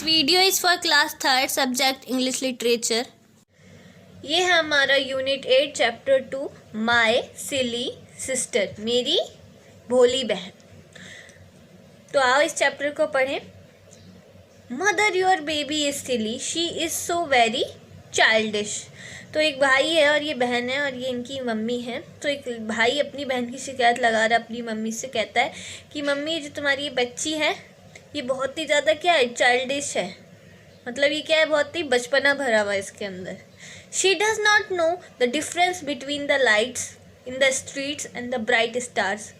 Video is for class third subject English literature. ये है हमारा unit 8 chapter 2 my silly sister, मेरी भोली बहन। तो आओ इस चैप्टर को पढ़ें। Mother your baby is silly, she is so very childish. तो एक भाई है और ये बहन है और ये इनकी मम्मी है। तो एक भाई अपनी बहन की शिकायत लगा रहा है अपनी मम्मी से, कहता है कि मम्मी जो तुम्हारी ये बच्ची है ये बहुत ही ज़्यादा क्या है, चाइल्डिश है। मतलब ये क्या है, बहुत ही बचपना भरा हुआ है इसके अंदर। She does not know the difference between the lights in the streets and the bright stars.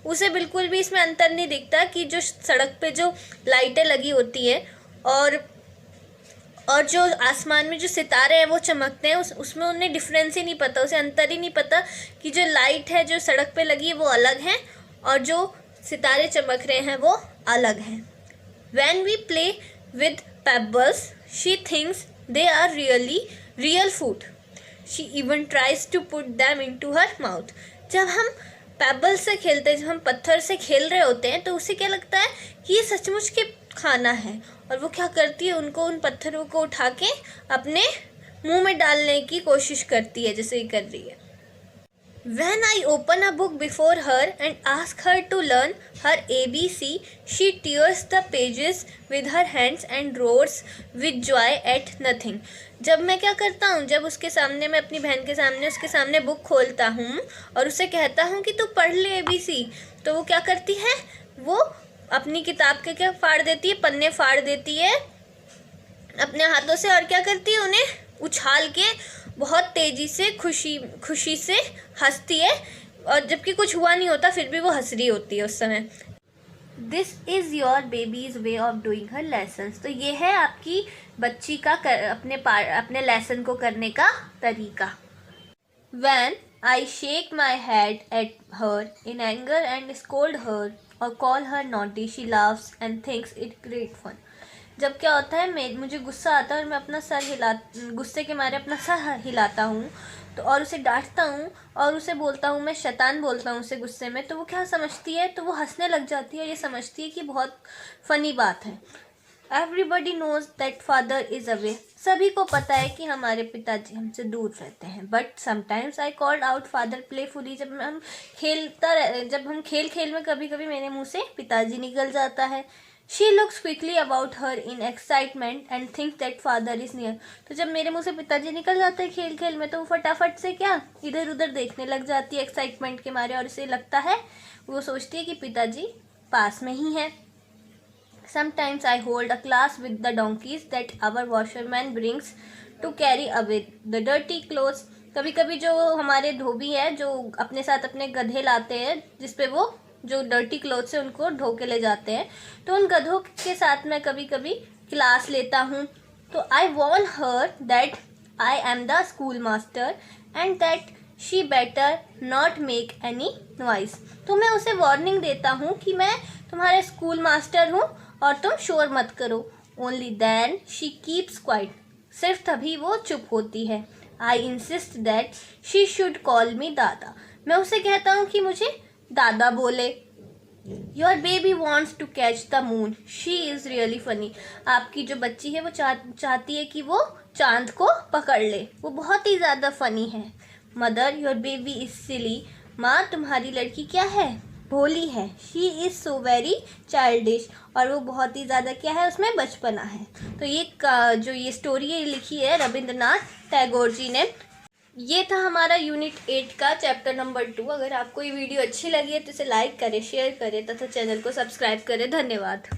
उसे बिल्कुल भी इसमें अंतर नहीं दिखता कि जो सड़क पे जो लाइटें लगी होती हैं और जो आसमान में जो सितारे हैं वो चमकते हैं, उसमें उन्हें डिफरेंस ही नहीं पता, उसे अंतर ही नहीं पता कि जो लाइट है जो सड़क पे लगी है वो अलग है और जो सितारे चमक रहे हैं वो अलग हैं। When we play with pebbles, she thinks they are really real food. She even tries to put them into her mouth. जब हम पेबल से खेलते हैं, जब हम पत्थर से खेल रहे होते हैं तो उसे क्या लगता है कि ये सचमुच के खाना है, और वो क्या करती है, उनको उन पत्थरों को उठा के अपने मुंह में डालने की कोशिश करती है, जैसे ये कर रही है। When I open a book before her and ask her to learn her ABC, she tears the pages with her hands and roars with joy at nothing. जब मैं क्या करता हूँ, जब उसके सामने, मैं अपनी बहन के सामने उसके सामने बुक खोलता हूँ और उसे कहता हूँ कि तू पढ़ ले ABC, तो वो क्या करती है, वो अपनी किताब के क्या फाड़ देती है, पन्ने फाड़ देती है अपने हाथों से, और क्या करती है, उन्हें उछाल के बहुत तेज़ी से खुशी से हंसती है, और जबकि कुछ हुआ नहीं होता फिर भी वो हंस रही होती है उस समय। This is your babies way of doing her lessons. तो ये है आपकी बच्ची का अपने लेसन को करने का तरीका। When I shake my head at her in anger and scold her or call her naughty, she laughs and thinks it great fun. जब क्या होता है, मुझे गुस्सा आता है और मैं अपना गुस्से के मारे अपना सर हिलाता हूँ तो, और उसे डांटता हूँ और उसे बोलता हूँ, मैं शैतान बोलता हूँ उसे गुस्से में, तो वो क्या समझती है, तो वो हंसने लग जाती है, ये समझती है कि बहुत फ़नी बात है। Everybody knows that father is away. सभी को पता है कि हमारे पिताजी हमसे दूर रहते हैं। But sometimes I called out father playfully. जब हम खेल में कभी कभी मेरे मुँह से पिताजी निकल जाता है। She looks quickly about her in excitement and thinks that father is near. तो जब मेरे मुँह से पिताजी निकल जाते हैं खेल खेल में, तो वो फटाफट से क्या इधर उधर देखने लग जाती है एक्साइटमेंट के मारे, और उसे लगता है, वो सोचती है कि पिताजी पास में ही है। Sometimes I hold a class with the donkeys that our washerman brings to carry away the dirty clothes. कभी कभी जो हमारे धोबी है जो अपने साथ अपने गधे लाते हैं जिसपे वो जो डर्टी क्लोथ्स है उनको ढो के ले जाते हैं, तो उन गधों के साथ मैं कभी कभी क्लास लेता हूँ। तो I warn her that I am the school master and that she better not make any noise. तो मैं उसे वार्निंग देता हूँ कि मैं तुम्हारे स्कूल मास्टर हूँ और तुम शोर मत करो। Only then she keeps quiet. सिर्फ तभी वो चुप होती है। I insist that she should call me dada. मैं उसे कहता हूँ कि मुझे दादा बोले। Your baby wants to catch the moon, she is really funny. आपकी जो बच्ची है वो चाहती है कि वो चांद को पकड़ ले, वो बहुत ही ज़्यादा फ़नी है। मदर योर बेबी इज़ सिली। माँ तुम्हारी लड़की क्या है, भोली है। She is so very childish, और वो बहुत ही ज़्यादा क्या है, उसमें बचपना है। तो ये स्टोरी लिखी है रविंद्रनाथ टैगोर जी ने। ये था हमारा यूनिट 8 का चैप्टर नंबर 2। अगर आपको ये वीडियो अच्छी लगी है तो इसे लाइक करें, शेयर करें तथा चैनल को सब्सक्राइब करें। धन्यवाद।